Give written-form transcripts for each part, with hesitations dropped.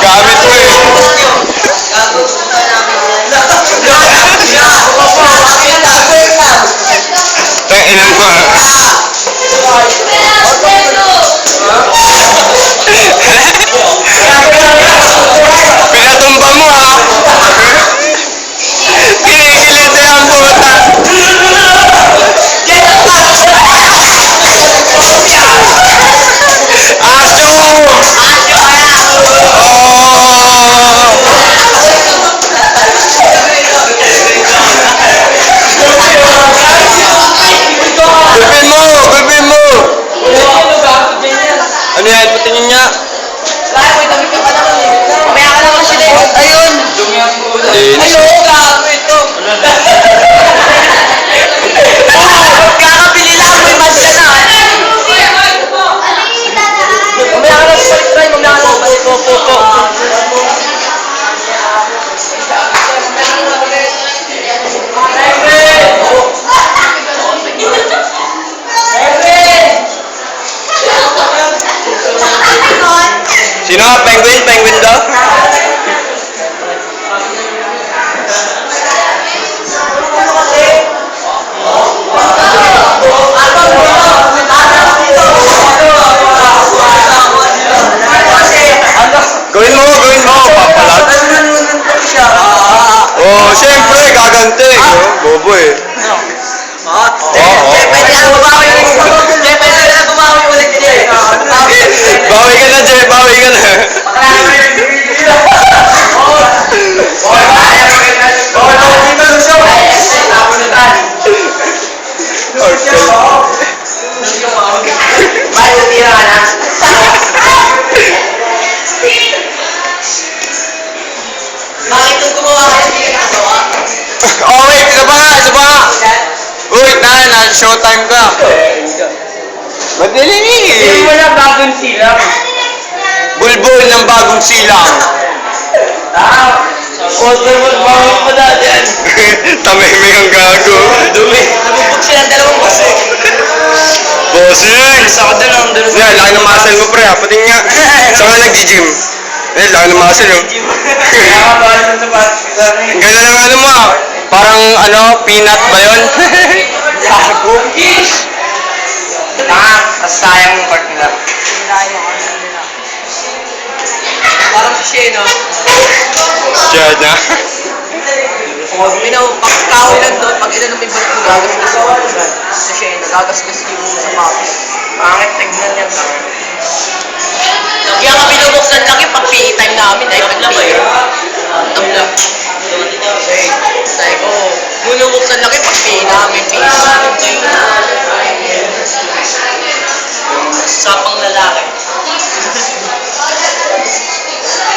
Gamit mo eh. Ilan mo? Pinatumba mo ha. Kinikilit na ang puta. Gulpin mo! Ano yan? Patingin niya. Ayun! Linis. Kakabili lang, may mas ka na. Mamaya ka lang try, mamaya ka lang. Sino nga? Penguin? Penguin daw? Gawin mo! Papalag. Oh, siyempre, gaganti. Bobo eh. Pwede na bumawi ulit din. Bawi ka na, Jay. Bawi ka na. Oh, wait. Isa pa nga. Wait na. Showtime ka. Madali Hindi mo na bagong silang. Bulbul ng bagong silang. Water mo, bawang pa dati yan. Tamimik ang gago. Dumi. Nabubog silang dalawang baso. Bossing! Isa ka dalawang dalawang. Yan, laki ng muscle mo pre ha. Pating nga. Saan ka nag-gym? Eh, laki ng muscle oh. Kaya ka ba sa sapatos? Ang ganda ng ano mo ah. Parang ano, peanut ba yun? Gago. Tapos sayang yung part nila. Parang siya, no? Siya na. Huwag pagkakaw lang doon, pag ilan may ba't mo gagasgas ko. Kasi siya, nagagasgas yung sapatos. Pangit, tignan yan. Kaya nga binubuksan lang yung pag-PE time namin dahil pag-PE. Tabla. Sabi ko, binubuksan lang yung pag-PE namin. Sapang lalaki.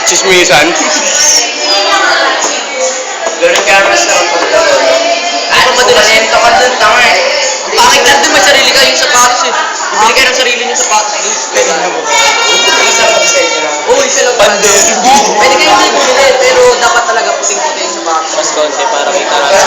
Chismisan. Ganun cameras naman pag ano madalas yung ka doon, tanga eh. Bakit lang doon may sarili kayong sapatos eh. Bibili kayo ng sarili nyo sapatos. Pwede na mo. Oo, isa lang pala. Pwede kayo din bumili, pero dapat talaga puting-puting yung sapatos. Mas konti para may karami.